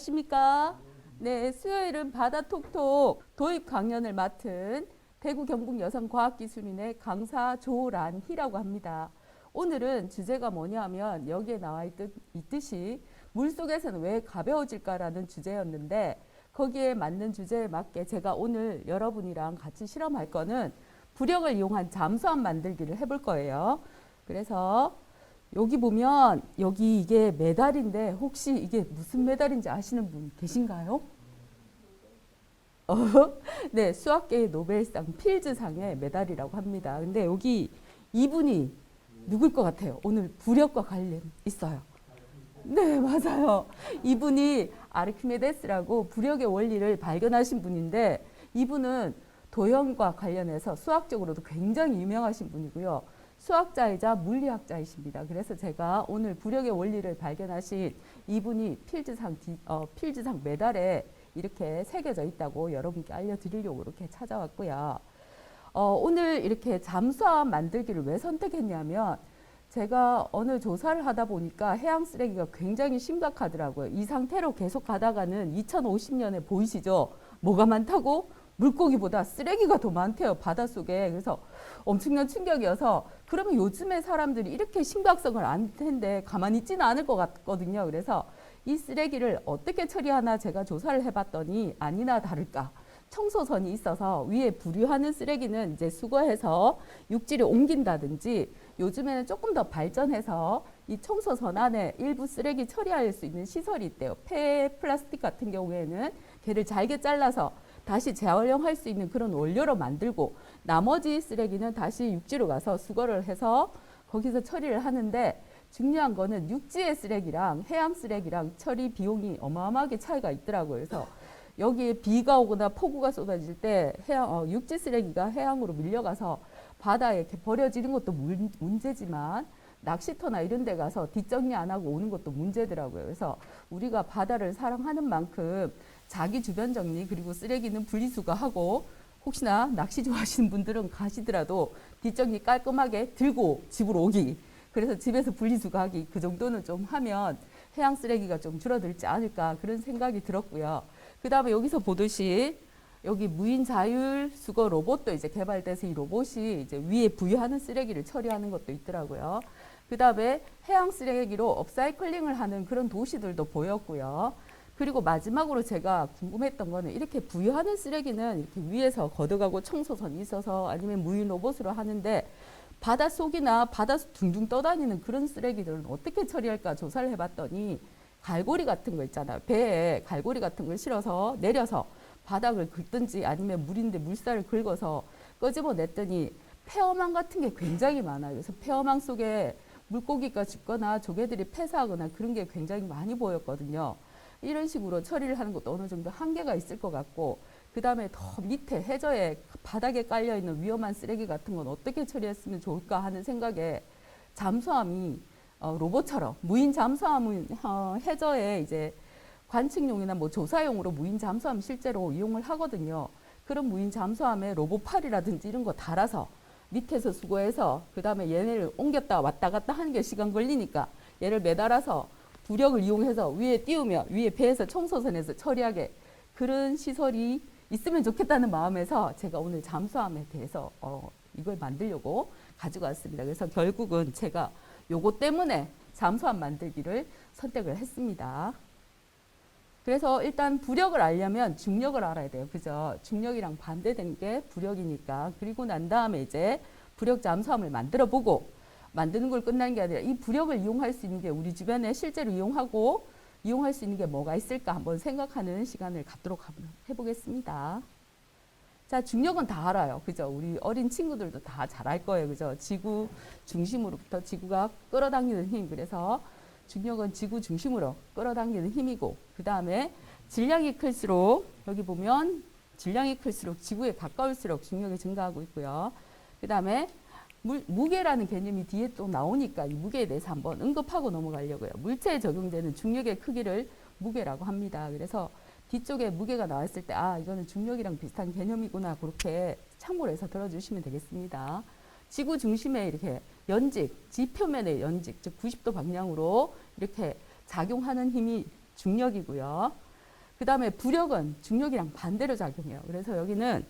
안녕하십니까? 네, 수요일은 바다톡톡 도입 강연을 맡은 대구 경북 여성과학기술인의 강사 조란희라고 합니다. 오늘은 주제가 뭐냐면 여기에 나와 있듯이 물속에서는 왜 가벼워질까라는 주제였는데 거기에 맞는 주제에 맞게 제가 오늘 여러분이랑 같이 실험할 거는 부력을 이용한 잠수함 만들기를 해볼 거예요. 그래서 여기 보면 여기 이게 메달인데 혹시 이게 무슨 메달인지 아시는 분 계신가요? 어, 네, 수학계의 노벨상 필즈상의 메달이라고 합니다. 근데 여기 이분이 누굴 것 같아요? 오늘 부력과 관련 있어요. 네, 맞아요. 이분이 아르키메데스라고 부력의 원리를 발견하신 분인데 이분은 도형과 관련해서 수학적으로도 굉장히 유명하신 분이고요. 수학자이자 물리학자이십니다. 그래서 제가 오늘 부력의 원리를 발견하신 이분이 필즈상 메달에 이렇게 새겨져 있다고 여러분께 알려드리려고 이렇게 찾아왔고요. 오늘 이렇게 잠수함 만들기를 왜 선택했냐면 제가 어느 조사를 하다 보니까 해양 쓰레기가 굉장히 심각하더라고요. 이 상태로 계속 가다가는 2050년에 보이시죠? 뭐가 많다고? 물고기보다 쓰레기가 더 많대요, 바닷속에. 그래서 엄청난 충격이어서 그러면 요즘에 사람들이 이렇게 심각성을 안 텐데 가만히 있지는 않을 것 같거든요. 그래서 이 쓰레기를 어떻게 처리하나 제가 조사를 해봤더니 아니나 다를까 청소선이 있어서 위에 분류하는 쓰레기는 이제 수거해서 육지로 옮긴다든지 요즘에는 조금 더 발전해서 이 청소선 안에 일부 쓰레기 처리할 수 있는 시설이 있대요. 폐 플라스틱 같은 경우에는 걔를 잘게 잘라서 다시 재활용할 수 있는 그런 원료로 만들고 나머지 쓰레기는 다시 육지로 가서 수거를 해서 거기서 처리를 하는데 중요한 거는 육지의 쓰레기랑 해양 쓰레기랑 처리 비용이 어마어마하게 차이가 있더라고요. 그래서 여기에 비가 오거나 폭우가 쏟아질 때 육지 쓰레기가 해양으로 밀려가서 바다에 이렇게 버려지는 것도 문제지만 낚시터나 이런 데 가서 뒷정리 안 하고 오는 것도 문제더라고요. 그래서 우리가 바다를 사랑하는 만큼 자기 주변 정리 그리고 쓰레기는 분리수거하고 혹시나 낚시 좋아하시는 분들은 가시더라도 뒷정리 깔끔하게 들고 집으로 오기. 그래서 집에서 분리수거하기 그 정도는 좀 하면 해양 쓰레기가 좀 줄어들지 않을까 그런 생각이 들었고요. 그 다음에 여기서 보듯이 여기 무인 자율 수거 로봇도 이제 개발돼서 이 로봇이 이제 위에 부유하는 쓰레기를 처리하는 것도 있더라고요. 그 다음에 해양 쓰레기로 업사이클링을 하는 그런 도시들도 보였고요. 그리고 마지막으로 제가 궁금했던 거는 이렇게 부유하는 쓰레기는 이렇게 위에서 걷어가고 청소선이 있어서 아니면 무인 로봇으로 하는데 바닷속이나 바닷속 둥둥 떠다니는 그런 쓰레기들은 어떻게 처리할까 조사를 해봤더니 갈고리 같은 거 있잖아요. 배에 갈고리 같은 걸 실어서 내려서 바닥을 긁든지 아니면 물인데 물살을 긁어서 끄집어냈더니 폐어망 같은 게 굉장히 많아요. 그래서 폐어망 속에 물고기가 죽거나 조개들이 폐사하거나 그런 게 굉장히 많이 보였거든요. 이런 식으로 처리를 하는 것도 어느 정도 한계가 있을 것 같고 그 다음에 더 밑에 해저에 바닥에 깔려있는 위험한 쓰레기 같은 건 어떻게 처리했으면 좋을까 하는 생각에 잠수함이 로봇처럼 무인 잠수함은 해저에 이제 관측용이나 뭐 조사용으로 무인 잠수함 실제로 이용을 하거든요. 그런 무인 잠수함에 로봇팔이라든지 이런 거 달아서 밑에서 수거해서 그 다음에 얘네를 옮겼다 왔다 갔다 하는 게 시간 걸리니까 얘를 매달아서 부력을 이용해서 위에 띄우며 위에 배에서 청소선에서 처리하게 그런 시설이 있으면 좋겠다는 마음에서 제가 오늘 잠수함에 대해서 이걸 만들려고 가지고 왔습니다. 그래서 결국은 제가 요거 때문에 잠수함 만들기를 선택을 했습니다. 그래서 일단 부력을 알려면 중력을 알아야 돼요. 그죠? 중력이랑 반대된 게 부력이니까. 그리고 난 다음에 이제 부력 잠수함을 만들어 보고 만드는 걸 끝나는 게 아니라 이 부력을 이용할 수 있는 게 우리 주변에 실제로 이용할 수 있는 게 뭐가 있을까 한번 생각하는 시간을 갖도록 해보겠습니다. 자, 중력은 다 알아요. 그죠? 우리 어린 친구들도 다 잘 알 거예요. 그죠? 지구 중심으로부터 지구가 끌어당기는 힘. 그래서 중력은 지구 중심으로 끌어당기는 힘이고 그 다음에 질량이 클수록 여기 보면 질량이 클수록 지구에 가까울수록 중력이 증가하고 있고요. 그 다음에 무게라는 개념이 뒤에 또 나오니까 이 무게에 대해서 한번 언급하고 넘어가려고요. 물체에 적용되는 중력의 크기를 무게라고 합니다. 그래서 뒤쪽에 무게가 나왔을 때 이거는 중력이랑 비슷한 개념이구나 그렇게 참고를 해서 들어주시면 되겠습니다. 지구 중심에 이렇게 지표면의 연직, 즉 90도 방향으로 이렇게 작용하는 힘이 중력이고요. 그 다음에 부력은 중력이랑 반대로 작용해요. 그래서 여기는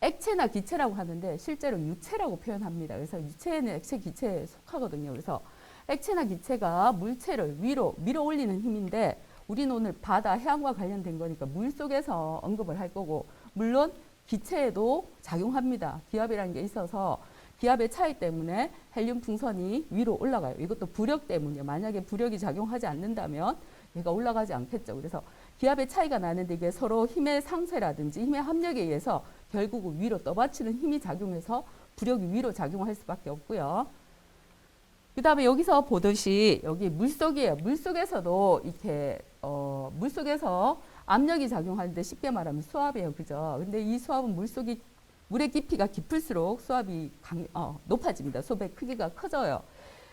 액체나 기체라고 하는데 실제로 유체라고 표현합니다. 그래서 유체는 액체, 기체에 속하거든요. 그래서 액체나 기체가 물체를 위로 밀어 올리는 힘인데 우리는 오늘 바다, 해양과 관련된 거니까 물 속에서 언급을 할 거고 물론 기체에도 작용합니다. 기압이라는 게 있어서 기압의 차이 때문에 헬륨 풍선이 위로 올라가요. 이것도 부력 때문이에요. 만약에 부력이 작용하지 않는다면 얘가 올라가지 않겠죠. 그래서 기압의 차이가 나는데 이게 서로 힘의 상쇄라든지 힘의 합력에 의해서 결국은 위로 떠받치는 힘이 작용해서 부력이 위로 작용할 수밖에 없고요. 그 다음에 여기서 보듯이 여기 물속이에요. 물속에서도 이렇게 물속에서 압력이 작용하는데 쉽게 말하면 수압이에요. 그죠? 근데 이 수압은 물의 깊이가 깊을수록 수압이 높아집니다. 수압의 크기가 커져요.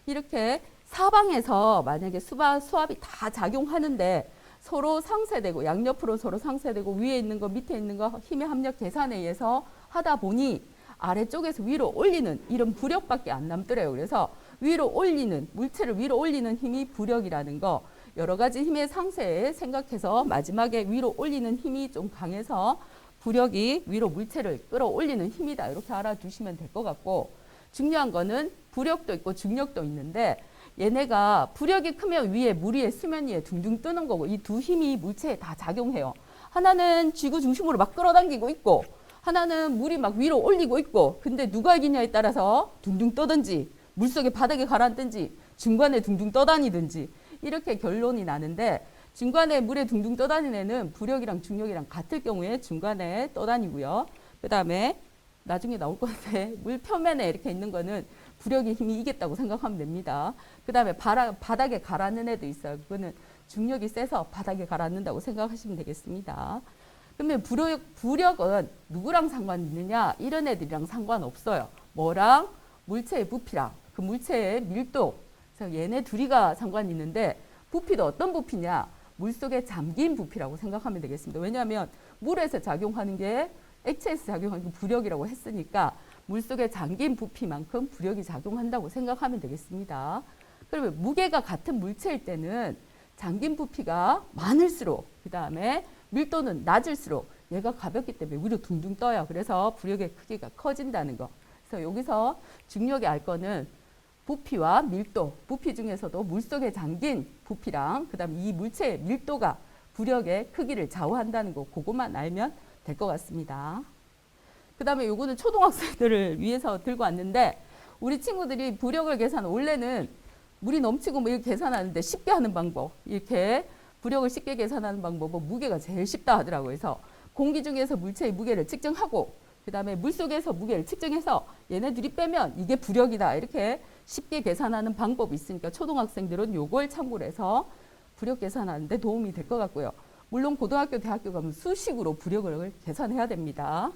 이렇게 사방에서 만약에 수압이 다 작용하는데 서로 상쇄되고 양옆으로 서로 상쇄되고 위에 있는 거 밑에 있는 거 힘의 합력 계산에 의해서 하다 보니 아래쪽에서 위로 올리는 이런 부력밖에 안 남더래요. 그래서 위로 올리는 물체를 위로 올리는 힘이 부력이라는 거 여러 가지 힘의 상쇄에 생각해서 마지막에 위로 올리는 힘이 좀 강해서 부력이 위로 물체를 끌어올리는 힘이다. 이렇게 알아두시면 될 것 같고 중요한 거는 부력도 있고 중력도 있는데 얘네가 부력이 크면 위에 물 위에 수면 위에 둥둥 뜨는 거고 이 두 힘이 물체에 다 작용해요. 하나는 지구 중심으로 막 끌어당기고 있고 하나는 물이 막 위로 올리고 있고 근데 누가 이기냐에 따라서 둥둥 떠든지 물속에 바닥에 가라앉든지 중간에 둥둥 떠다니든지 이렇게 결론이 나는데 중간에 물에 둥둥 떠다니는 애는 부력이랑 중력이랑 같을 경우에 중간에 떠다니고요. 그 다음에 나중에 나올 건데 물 표면에 이렇게 있는 거는 부력의 힘이 이겼다고 생각하면 됩니다. 그 다음에 바닥에 가라앉는 애도 있어요. 그거는 중력이 세서 바닥에 가라앉는다고 생각하시면 되겠습니다. 그러면 부력은 누구랑 상관 있느냐? 이런 애들이랑 상관없어요. 뭐랑? 물체의 부피랑 그 물체의 밀도. 그래서 얘네 둘이가 상관이 있는데 부피도 어떤 부피냐? 물속에 잠긴 부피라고 생각하면 되겠습니다. 왜냐하면 물에서 작용하는 게 액체에서 작용하는 게 부력이라고 했으니까 물속에 잠긴 부피만큼 부력이 작용한다고 생각하면 되겠습니다. 그러면 무게가 같은 물체일 때는 잠긴 부피가 많을수록 그 다음에 밀도는 낮을수록 얘가 가볍기 때문에 위로 둥둥 떠요. 그래서 부력의 크기가 커진다는 거. 그래서 여기서 중요하게 알 거는 부피와 밀도, 부피 중에서도 물속에 잠긴 부피랑 그 다음 이 물체의 밀도가 부력의 크기를 좌우한다는 거 그것만 알면 될 것 같습니다. 그 다음에 요거는 초등학생들을 위해서 들고 왔는데 우리 친구들이 부력을 원래는 물이 넘치고 뭐 이렇게 계산하는데 쉽게 하는 방법 이렇게 부력을 쉽게 계산하는 방법은 무게가 제일 쉽다 하더라고요. 그래서 공기 중에서 물체의 무게를 측정하고 그 다음에 물속에서 무게를 측정해서 얘네들이 빼면 이게 부력이다 이렇게 쉽게 계산하는 방법이 있으니까 초등학생들은 요걸 참고로 해서 부력 계산하는 데 도움이 될 것 같고요. 물론 고등학교, 대학교 가면 수식으로 부력을 계산해야 됩니다.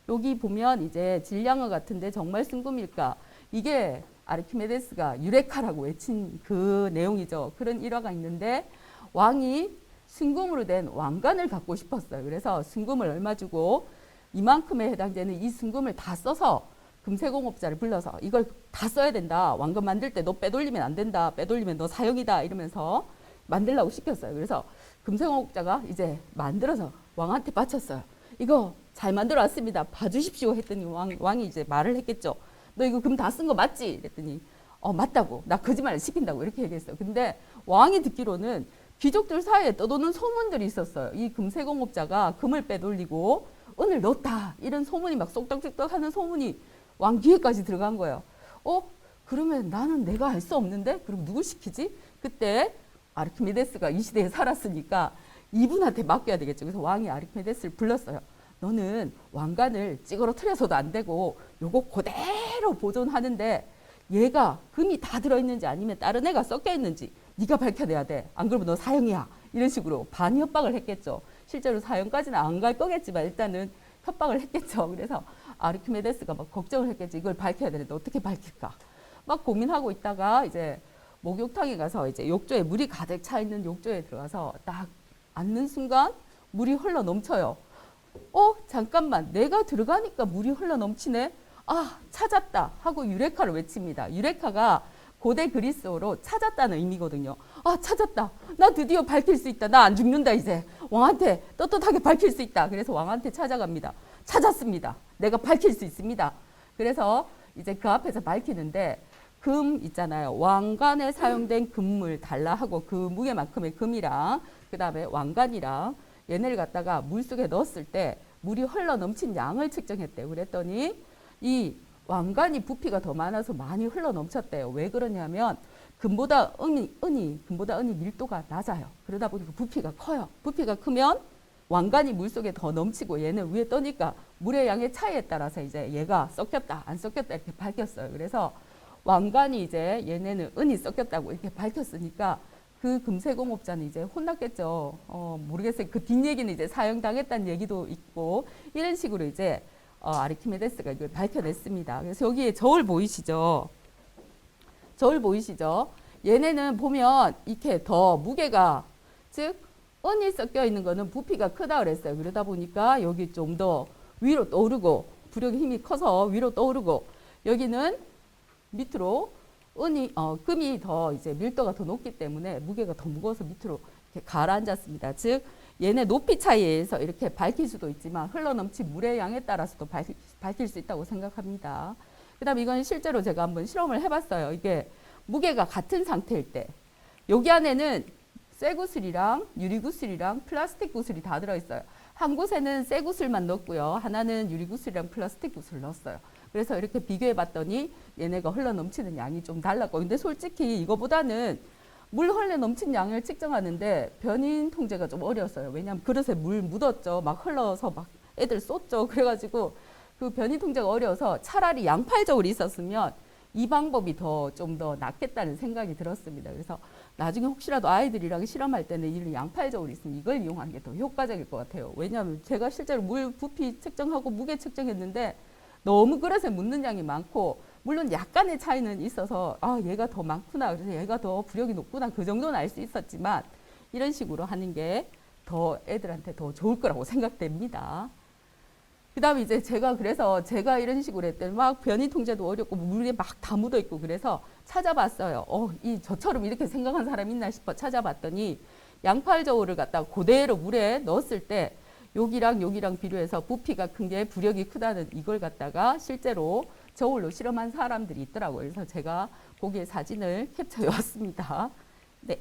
여기 보면 이제 질량어 같은데 정말 순금일까? 이게 아르키메데스가 유레카라고 외친 그 내용이죠. 그런 일화가 있는데 왕이 순금으로 된 왕관을 갖고 싶었어요. 그래서 순금을 얼마 주고 이만큼에 해당되는 이 순금을 다 써서 금세공업자를 불러서 이걸 다 써야 된다. 왕관 만들 때 너 빼돌리면 안 된다. 빼돌리면 너 사형이다. 이러면서 만들라고 시켰어요. 그래서 금세공업자가 이제 만들어서 왕한테 바쳤어요. 이거 잘 만들어 왔습니다. 봐주십시오 했더니 왕이 이제 말을 했겠죠. 너 이거 금 다 쓴 거 맞지? 그랬더니 맞다고. 나 거짓말 시킨다고 이렇게 얘기했어요. 근데 왕이 듣기로는 귀족들 사이에 떠도는 소문들이 있었어요. 이 금세공업자가 금을 빼돌리고 은을 넣었다. 이런 소문이 막 쏙떡쏙떡 하는 소문이 왕 귀에까지 들어간 거예요. 그러면 나는 내가 알 수 없는데? 그럼 누구 시키지? 그때 아르키메데스가 이 시대에 살았으니까 이분한테 맡겨야 되겠죠. 그래서 왕이 아르키메데스를 불렀어요. 너는 왕관을 찌그러뜨려서도 안 되고 요거 그대로 보존하는데 얘가 금이 다 들어있는지 아니면 다른 애가 섞여 있는지 네가 밝혀내야 돼. 안 그러면 너 사형이야. 이런 식으로 반협박을 했겠죠. 실제로 사형까지는 안 갈 거겠지만 일단은 협박을 했겠죠. 그래서 아르키메데스가 막 걱정을 했겠지. 이걸 밝혀야 되는데 어떻게 밝힐까? 막 고민하고 있다가 이제 목욕탕에 가서 이제 욕조에 물이 가득 차 있는 욕조에 들어가서 딱 앉는 순간 물이 흘러 넘쳐요. 잠깐만 내가 들어가니까 물이 흘러 넘치네. 찾았다 하고 유레카를 외칩니다. 유레카가 고대 그리스어로 찾았다는 의미거든요. 아, 찾았다. 나 드디어 밝힐 수 있다. 나 안 죽는다 이제. 왕한테 떳떳하게 밝힐 수 있다. 그래서 왕한테 찾아갑니다. 찾았습니다. 내가 밝힐 수 있습니다. 그래서 이제 그 앞에서 밝히는데 금 있잖아요. 왕관에 사용된 금물 달라 하고 그 무게만큼의 금이랑 그 다음에 왕관이랑 얘네를 갖다가 물속에 넣었을 때 물이 흘러 넘친 양을 측정했대요. 그랬더니 이 왕관이 부피가 더 많아서 많이 흘러 넘쳤대요. 왜 그러냐면 금보다 은이 밀도가 낮아요. 그러다 보니까 부피가 커요. 부피가 크면 왕관이 물속에 더 넘치고 얘는 위에 떠니까 물의 양의 차이에 따라서 이제 얘가 섞였다 안 섞였다 이렇게 밝혔어요. 그래서 왕관이 이제 얘네는 은이 섞였다고 이렇게 밝혔으니까 그 금세공업자는 이제 혼났겠죠. 모르겠어요. 그 뒷얘기는 이제 사형당했다는 얘기도 있고 이런 식으로 이제 아르키메데스가 이걸 밝혀냈습니다. 그래서 여기에 저울 보이시죠? 저울 보이시죠? 얘네는 보면 이렇게 더 무게가 즉 은이 섞여 있는 거는 부피가 크다 그랬어요. 그러다 보니까 여기 좀 더 위로 떠오르고 부력의 힘이 커서 위로 떠오르고 여기는 밑으로 금이 더 이제 밀도가 더 높기 때문에 무게가 더 무거워서 밑으로 이렇게 가라앉았습니다. 즉 얘네 높이 차이에 의해서 이렇게 밝힐 수도 있지만 흘러넘친 물의 양에 따라서도 밝힐 수 있다고 생각합니다. 그 다음에 이건 실제로 제가 한번 실험을 해봤어요. 이게 무게가 같은 상태일 때 여기 안에는 쇠구슬이랑 유리구슬이랑 플라스틱 구슬이 다 들어있어요. 한 곳에는 쇠구슬만 넣었고요. 하나는 유리구슬이랑 플라스틱 구슬을 넣었어요. 그래서 이렇게 비교해 봤더니 얘네가 흘러 넘치는 양이 좀 달랐고 근데 솔직히 이거보다는 물 흘러 넘친 양을 측정하는데 변인 통제가 좀 어려웠어요. 왜냐하면 그릇에 물 묻었죠. 막 흘러서 막 애들 쏟죠. 그래가지고 그 변인 통제가 어려워서 차라리 양팔 저울이 있었으면 이 방법이 좀 더 낫겠다는 생각이 들었습니다. 그래서 나중에 혹시라도 아이들이랑 실험할 때는 이런 양팔 저울이 있으면 이걸 이용하는 게 더 효과적일 것 같아요. 왜냐하면 제가 실제로 물 부피 측정하고 무게 측정했는데 너무 그릇에 묻는 양이 많고 물론 약간의 차이는 있어서 얘가 더 많구나 그래서 얘가 더 부력이 높구나 그 정도는 알 수 있었지만 이런 식으로 하는 게 더 애들한테 더 좋을 거라고 생각됩니다. 그 다음에 이제 제가 이런 식으로 했더니 막 변이 통제도 어렵고 물에 막 다 묻어 있고 그래서 찾아봤어요. 저처럼 이렇게 생각한 사람이 있나 싶어 찾아봤더니 양팔 저울을 갖다가 그대로 물에 넣었을 때 여기랑 비교해서 부피가 큰 게 부력이 크다는 이걸 갖다가 실제로 저울로 실험한 사람들이 있더라고요. 그래서 제가 거기에 사진을 캡처해 왔습니다. 네.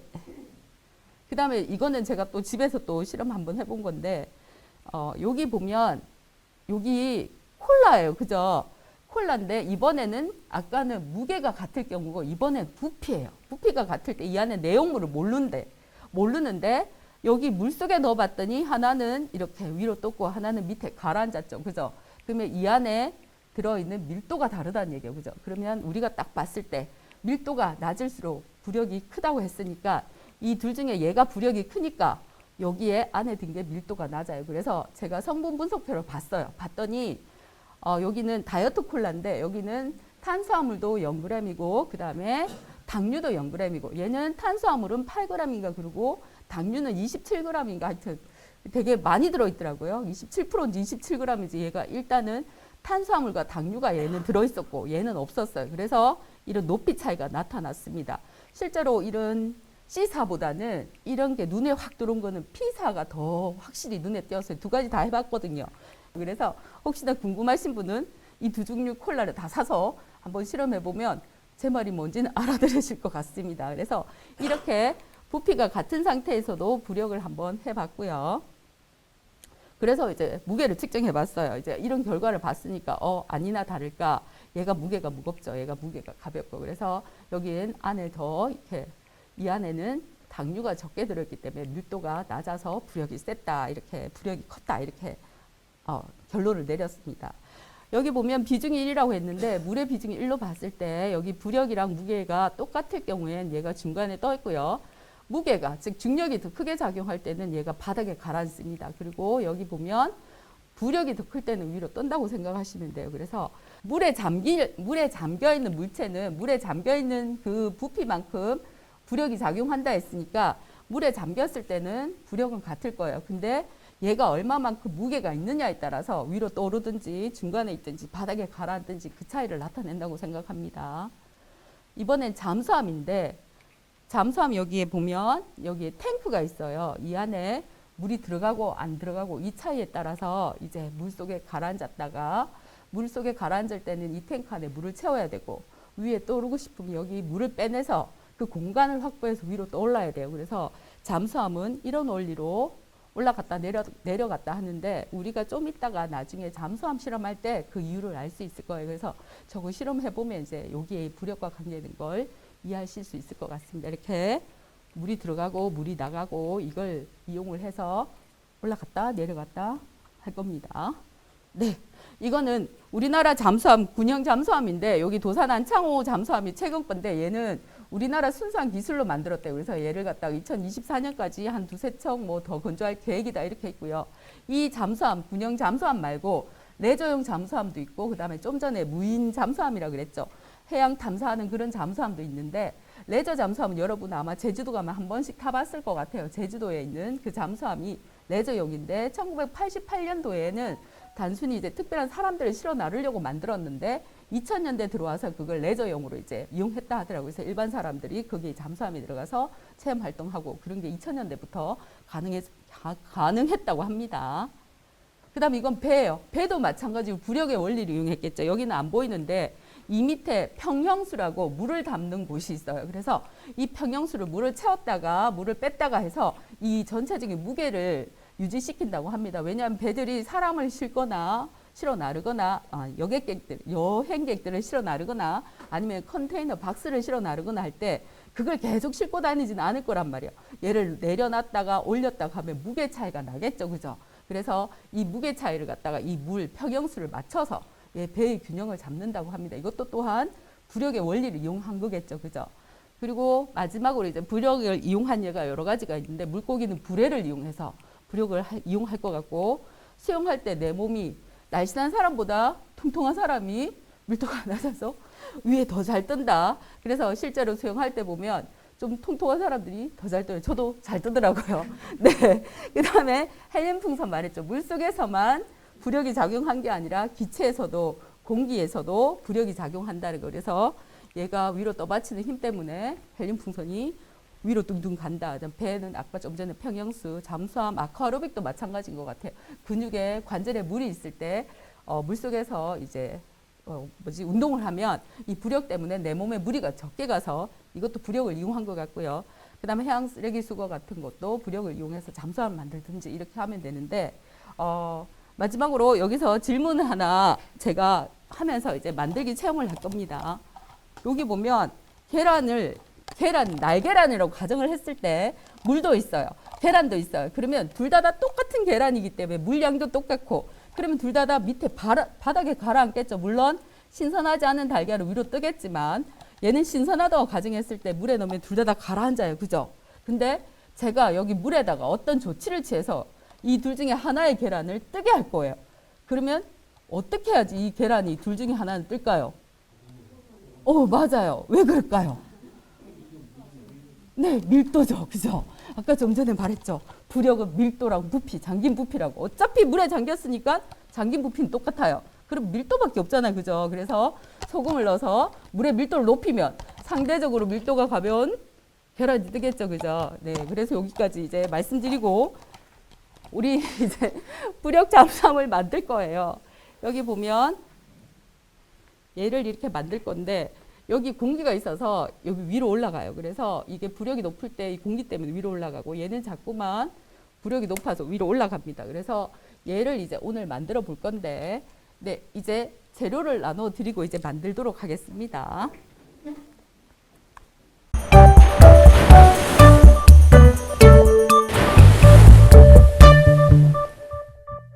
그 다음에 이거는 제가 또 집에서 또 실험 한번 해본 건데 여기 보면 여기 콜라예요. 그죠? 콜라인데 이번에는 아까는 무게가 같을 경우고 이번엔 부피예요. 부피가 같을 때 이 안에 내용물을 모르는데 여기 물속에 넣어봤더니 하나는 이렇게 위로 떴고 하나는 밑에 가라앉았죠. 그죠? 그러면 이 안에 들어있는 밀도가 다르다는 얘기예요. 그죠? 그러면 우리가 딱 봤을 때 밀도가 낮을수록 부력이 크다고 했으니까 이 둘 중에 얘가 부력이 크니까 여기에 안에 든 게 밀도가 낮아요. 그래서 제가 성분 분석표를 봤어요. 봤더니 여기는 다이어트 콜라인데 여기는 탄수화물도 0g이고 그 다음에 당류도 0g이고 얘는 탄수화물은 8g인가 그러고 당류는 27g인가 하여튼 되게 많이 들어있더라고요. 27%인지 27g인지 얘가 일단은 탄수화물과 당류가 얘는 들어있었고 얘는 없었어요. 그래서 이런 높이 차이가 나타났습니다. 실제로 이런 C사보다는 이런 게 눈에 확 들어온 거는 P사가 더 확실히 눈에 띄었어요. 두 가지 다 해봤거든요. 그래서 혹시나 궁금하신 분은 이 두 종류 콜라를 다 사서 한번 실험해보면 제 말이 뭔지는 알아들으실 것 같습니다. 그래서 이렇게 부피가 같은 상태에서도 부력을 한번 해봤고요. 그래서 이제 무게를 측정해봤어요. 이제 이런 결과를 봤으니까 아니나 다를까 얘가 무게가 무겁죠. 얘가 무게가 가볍고 그래서 여기엔 안에 더 이렇게 이 안에는 당류가 적게 들어있기 때문에 밀도가 낮아서 부력이 셌다 이렇게 부력이 컸다 이렇게 결론을 내렸습니다. 여기 보면 비중이 1이라고 했는데 물의 비중이 1로 봤을 때 여기 부력이랑 무게가 똑같을 경우엔 얘가 중간에 떠 있고요. 무게가 즉 중력이 더 크게 작용할 때는 얘가 바닥에 가라앉습니다. 그리고 여기 보면 부력이 더 클 때는 위로 떤다고 생각하시면 돼요. 그래서 물에 잠겨 있는 물체는 물에 잠겨 있는 그 부피만큼 부력이 작용한다 했으니까 물에 잠겼을 때는 부력은 같을 거예요. 근데 얘가 얼마만큼 무게가 있느냐에 따라서 위로 떠오르든지 중간에 있든지 바닥에 가라앉든지 그 차이를 나타낸다고 생각합니다. 이번엔 잠수함인데 잠수함 여기에 보면 여기에 탱크가 있어요. 이 안에 물이 들어가고 안 들어가고 이 차이에 따라서 이제 물 속에 가라앉았다가 물 속에 가라앉을 때는 이 탱크 안에 물을 채워야 되고 위에 떠오르고 싶으면 여기 물을 빼내서 그 공간을 확보해서 위로 떠올라야 돼요. 그래서 잠수함은 이런 원리로 올라갔다 내려갔다 하는데 우리가 좀 이따가 나중에 잠수함 실험할 때 그 이유를 알 수 있을 거예요. 그래서 저거 실험해 보면 이제 여기에 부력과 관계된 걸 이해하실 수 있을 것 같습니다. 이렇게 물이 들어가고 물이 나가고 이걸 이용을 해서 올라갔다 내려갔다 할 겁니다. 네, 이거는 우리나라 잠수함 군용 잠수함인데 여기 도산 안창호 잠수함이 최근 건데 얘는 우리나라 순수한 기술로 만들었대요. 그래서 얘를 갖다가 2024년까지 한 두세 척 뭐 더 건조할 계획이다 이렇게 있고요. 이 잠수함 군용 잠수함 말고 레저용 잠수함도 있고 그다음에 좀 전에 무인 잠수함이라 그랬죠. 해양 탐사하는 그런 잠수함도 있는데 레저 잠수함은 여러분 아마 제주도 가면 한 번씩 타봤을 것 같아요. 제주도에 있는 그 잠수함이 레저용인데 1988년도에는 단순히 이제 특별한 사람들을 실어 나르려고 만들었는데 2000년대 들어와서 그걸 레저용으로 이제 이용했다 하더라고요. 그래서 일반 사람들이 거기에 잠수함에 들어가서 체험 활동하고 그런 게 2000년대부터 가능했다고 합니다. 그 다음에 이건 배예요. 배도 마찬가지로 부력의 원리를 이용했겠죠. 여기는 안 보이는데 이 밑에 평형수라고 물을 담는 곳이 있어요. 그래서 이 평형수를 물을 채웠다가 물을 뺐다가 해서 이 전체적인 무게를 유지시킨다고 합니다. 왜냐하면 배들이 사람을 싣거나 실어 나르거나 여행객들을 실어 나르거나 아니면 컨테이너 박스를 실어 나르거나 할 때 그걸 계속 싣고 다니지는 않을 거란 말이에요. 얘를 내려놨다가 올렸다가 하면 무게 차이가 나겠죠. 그죠? 그래서 이 무게 차이를 갖다가 이 물 평형수를 맞춰서 배의 균형을 잡는다고 합니다. 이것도 또한 부력의 원리를 이용한 거겠죠. 그죠? 그리고 마지막으로 이제 부력을 이용한 예가 여러 가지가 있는데 물고기는 불에를 이용해서 부력을 이용할 것 같고 수영할 때 내 몸이 날씬한 사람보다 통통한 사람이 밀도가 낮아서 위에 더 잘 뜬다. 그래서 실제로 수영할 때 보면 좀 통통한 사람들이 더 잘 떠요. 저도 잘 뜨더라고요. 네. 그 다음에 헬륨 풍선 말했죠. 물속에서만 부력이 작용한 게 아니라 기체에서도 공기에서도 부력이 작용한다는 거. 그래서 얘가 위로 떠받치는 힘 때문에 헬륨 풍선이 위로 둥둥 간다. 배는 아까 좀 전에 평형수, 잠수함, 아쿠아로빅도 마찬가지인 것 같아요. 근육에 관절에 물이 있을 때 물속에서 이제 운동을 하면 이 부력 때문에 내 몸에 무리가 적게 가서 이것도 부력을 이용한 것 같고요. 그 다음에 해양 쓰레기 수거 같은 것도 부력을 이용해서 잠수함을 만들든지 이렇게 하면 되는데 마지막으로 여기서 질문을 하나 제가 하면서 이제 만들기 체험을 할 겁니다. 여기 보면 날계란이라고 가정을 했을 때 물도 있어요. 계란도 있어요. 그러면 둘 다 똑같은 계란이기 때문에 물량도 똑같고 그러면 둘 다 밑에 바닥에 가라앉겠죠. 물론 신선하지 않은 달걀은 위로 뜨겠지만 얘는 신선하다고 가정했을 때 물에 넣으면 둘 다 가라앉아요. 그죠? 근데 제가 여기 물에다가 어떤 조치를 취해서 이 둘 중에 하나의 계란을 뜨게 할 거예요. 그러면 어떻게 해야지 이 계란이 둘 중에 하나는 뜰까요? 맞아요. 왜 그럴까요? 네, 밀도죠. 그죠? 아까 좀 전에 말했죠. 부력은 밀도랑 부피, 잠긴 부피라고. 어차피 물에 잠겼으니까 잠긴 부피는 똑같아요. 그럼 밀도밖에 없잖아요. 그죠? 그래서 소금을 넣어서 물의 밀도를 높이면 상대적으로 밀도가 가벼운 계란이 뜨겠죠. 그죠? 네, 그래서 여기까지 이제 말씀드리고 우리 이제 부력 잠수함을 만들 거예요. 여기 보면 얘를 이렇게 만들 건데 여기 공기가 있어서 여기 위로 올라가요. 그래서 이게 부력이 높을 때 이 공기 때문에 위로 올라가고 얘는 자꾸만 부력이 높아서 위로 올라갑니다. 그래서 얘를 이제 오늘 만들어 볼 건데 네, 이제 재료를 나눠 드리고 이제 만들도록 하겠습니다.